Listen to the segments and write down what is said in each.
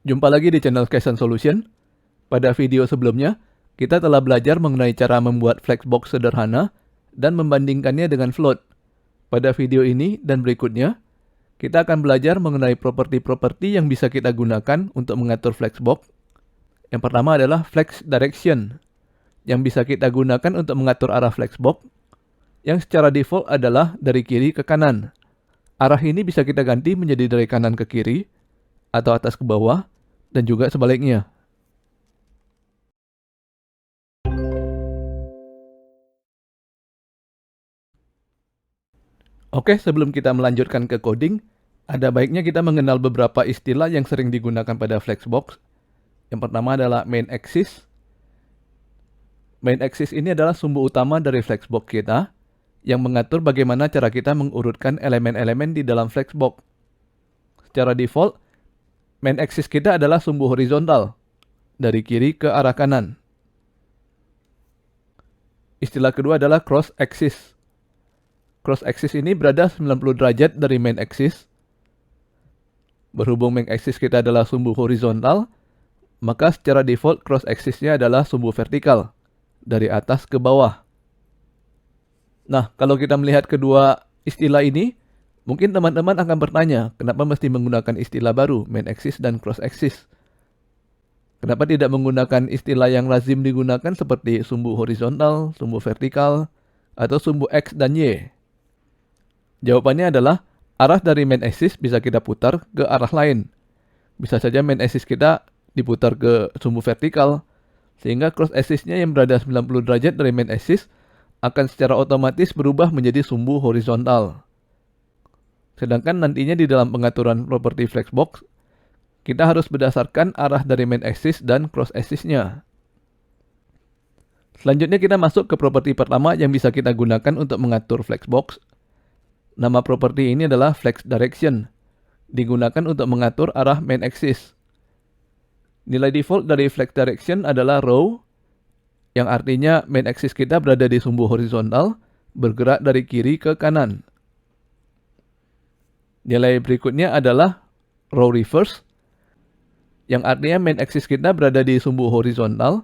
Jumpa lagi di channel Kaizen Solution. Pada video sebelumnya, kita telah belajar mengenai cara membuat flexbox sederhana dan membandingkannya dengan float. Pada video ini dan berikutnya, kita akan belajar mengenai properti-properti yang bisa kita gunakan untuk mengatur flexbox. Yang pertama adalah flex direction, yang bisa kita gunakan untuk mengatur arah flexbox, yang secara default adalah dari kiri ke kanan. Arah ini bisa kita ganti menjadi dari kanan ke kiri, atau atas ke bawah, dan juga sebaliknya. Oke, sebelum kita melanjutkan ke coding, ada baiknya kita mengenal beberapa istilah yang sering digunakan pada flexbox. Yang pertama adalah main axis. Main axis ini adalah sumbu utama dari flexbox kita, yang mengatur bagaimana cara kita mengurutkan elemen-elemen di dalam flexbox. Secara default, main axis kita adalah sumbu horizontal, dari kiri ke arah kanan. Istilah kedua adalah cross axis. Cross axis ini berada 90 derajat dari main axis. Berhubung main axis kita adalah sumbu horizontal, maka secara default cross axisnya adalah sumbu vertikal, dari atas ke bawah. Nah, kalau kita melihat kedua istilah ini, mungkin teman-teman akan bertanya, kenapa mesti menggunakan istilah baru, main axis dan cross axis? Kenapa tidak menggunakan istilah yang lazim digunakan seperti sumbu horizontal, sumbu vertikal, atau sumbu X dan Y? Jawabannya adalah, arah dari main axis bisa kita putar ke arah lain. Bisa saja main axis kita diputar ke sumbu vertikal, sehingga cross axisnya yang berada 90 derajat dari main axis akan secara otomatis berubah menjadi sumbu horizontal. Sedangkan nantinya di dalam pengaturan properti flexbox, kita harus berdasarkan arah dari main axis dan cross axisnya. Selanjutnya kita masuk ke properti pertama yang bisa kita gunakan untuk mengatur flexbox. Nama properti ini adalah flex direction, digunakan untuk mengatur arah main axis. Nilai default dari flex direction adalah row, yang artinya main axis kita berada di sumbu horizontal, bergerak dari kiri ke kanan. Nilai berikutnya adalah row reverse, yang artinya main axis kita berada di sumbu horizontal,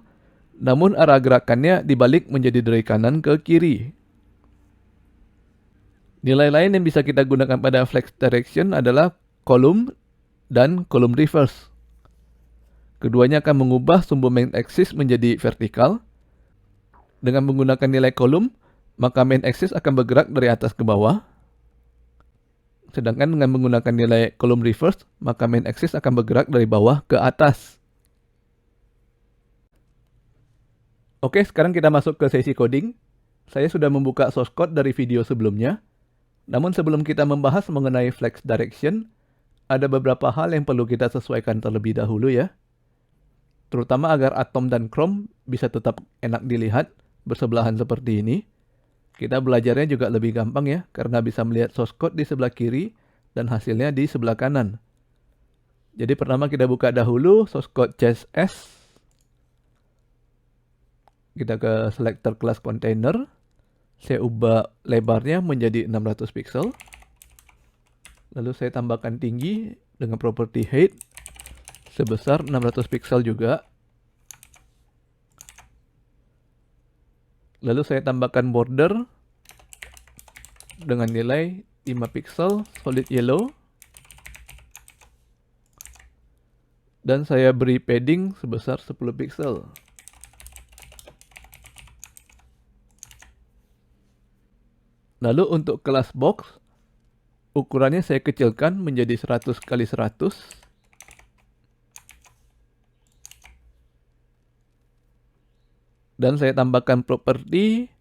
namun arah gerakannya dibalik menjadi dari kanan ke kiri. Nilai lain yang bisa kita gunakan pada flex direction adalah column dan column reverse. Keduanya akan mengubah sumbu main axis menjadi vertikal. Dengan menggunakan nilai column, maka main axis akan bergerak dari atas ke bawah. Sedangkan dengan menggunakan nilai column reverse, maka main axis akan bergerak dari bawah ke atas. Oke, sekarang kita masuk ke sesi coding. Saya sudah membuka source code dari video sebelumnya. Namun sebelum kita membahas mengenai flex direction, ada beberapa hal yang perlu kita sesuaikan terlebih dahulu ya. Terutama agar atom dan chrome bisa tetap enak dilihat bersebelahan seperti ini. Kita belajarnya juga lebih gampang ya, karena bisa melihat source code di sebelah kiri dan hasilnya di sebelah kanan. Jadi pertama kita buka dahulu source code CSS. Kita ke selector class container. Saya ubah lebarnya menjadi 600 pixel. Lalu saya tambahkan tinggi dengan properti height sebesar 600 pixel juga. Lalu saya tambahkan border dengan nilai 5 pixel solid yellow. Dan saya beri padding sebesar 10 pixel. Lalu untuk kelas box, ukurannya saya kecilkan menjadi 100 kali 100. Dan saya tambahkan properti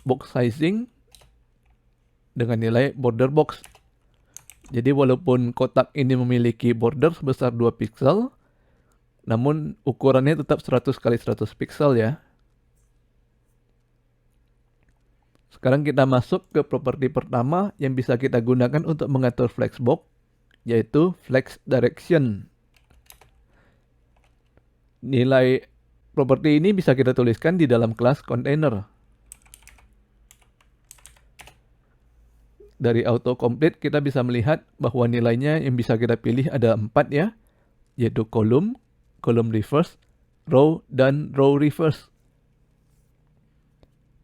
box sizing dengan nilai border box. Jadi walaupun kotak ini memiliki border sebesar 2 pixel, namun ukurannya tetap 100 kali 100 pixel ya. Sekarang kita masuk ke properti pertama yang bisa kita gunakan untuk mengatur flexbox, yaitu flex direction. Nilai properti ini bisa kita tuliskan di dalam kelas container. Dari autocomplete kita bisa melihat bahwa nilainya yang bisa kita pilih ada 4 ya. yaitu kolom, kolom reverse, row, dan row reverse.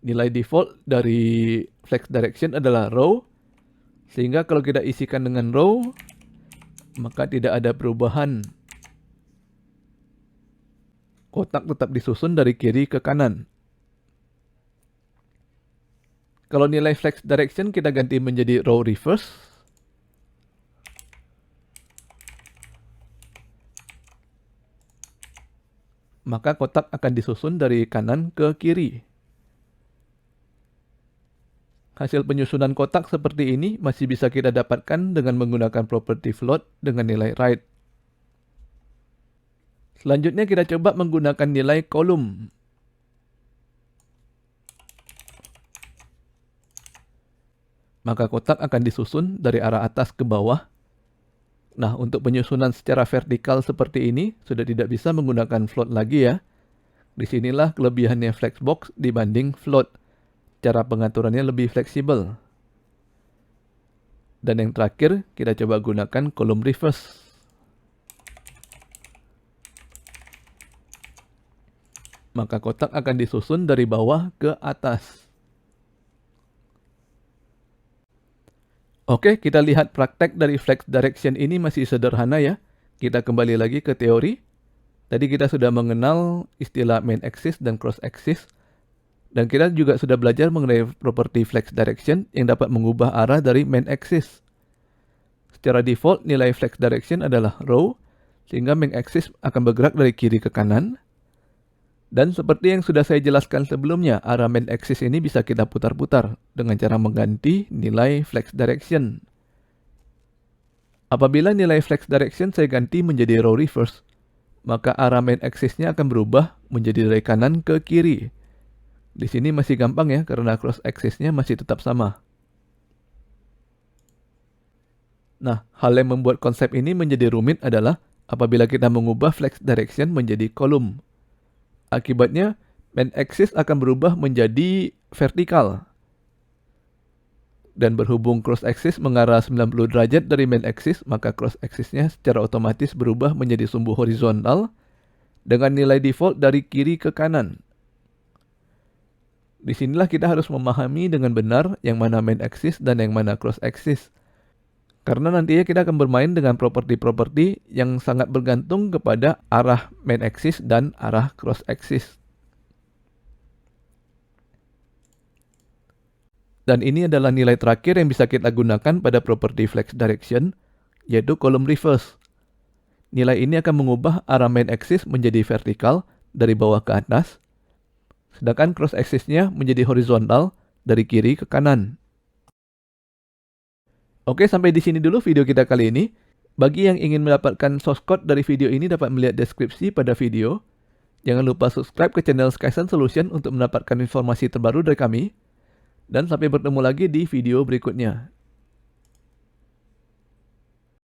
Nilai default dari flex direction adalah row, sehingga kalau kita isikan dengan row, maka tidak ada perubahan. Kotak tetap disusun dari kiri ke kanan. Kalau nilai flex direction kita ganti menjadi row reverse, maka kotak akan disusun dari kanan ke kiri. Hasil penyusunan kotak seperti ini masih bisa kita dapatkan dengan menggunakan properti float dengan nilai right. Selanjutnya kita coba menggunakan nilai kolom. Maka kotak akan disusun dari arah atas ke bawah. Nah, untuk penyusunan secara vertikal seperti ini sudah tidak bisa menggunakan float lagi ya. Disinilah kelebihannya flexbox dibanding float. Cara pengaturannya lebih fleksibel. Dan yang terakhir, kita coba gunakan kolom reverse. Maka kotak akan disusun dari bawah ke atas. Oke, kita lihat praktek dari flex direction ini masih sederhana ya. Kita kembali lagi ke teori. Tadi kita sudah mengenal istilah main axis dan cross axis. Dan kita juga sudah belajar mengenai properti flex direction yang dapat mengubah arah dari main axis. Secara default, nilai flex direction adalah row, sehingga main axis akan bergerak dari kiri ke kanan. Dan seperti yang sudah saya jelaskan sebelumnya, arah main axis ini bisa kita putar-putar dengan cara mengganti nilai flex direction. Apabila nilai flex direction saya ganti menjadi row reverse, maka arah main axisnya akan berubah menjadi dari kanan ke kiri. Di sini masih gampang ya, karena cross axisnya masih tetap sama. Nah, hal yang membuat konsep ini menjadi rumit adalah apabila kita mengubah flex direction menjadi kolom. Akibatnya, main axis akan berubah menjadi vertikal. Dan berhubung cross axis mengarah 90 derajat dari main axis, maka cross axisnya secara otomatis berubah menjadi sumbu horizontal dengan nilai default dari kiri ke kanan. Disinilah kita harus memahami dengan benar yang mana main axis dan yang mana cross axis. Karena nantinya kita akan bermain dengan properti-properti yang sangat bergantung kepada arah main axis dan arah cross axis. Dan ini adalah nilai terakhir yang bisa kita gunakan pada properti flex direction, yaitu kolom reverse. Nilai ini akan mengubah arah main axis menjadi vertikal dari bawah ke atas, sedangkan cross axisnya menjadi horizontal dari kiri ke kanan. Oke, sampai di sini dulu video kita kali ini. Bagi yang ingin mendapatkan source code dari video ini dapat melihat deskripsi pada video. Jangan lupa subscribe ke channel Skysun Solution untuk mendapatkan informasi terbaru dari kami. Dan sampai bertemu lagi di video berikutnya.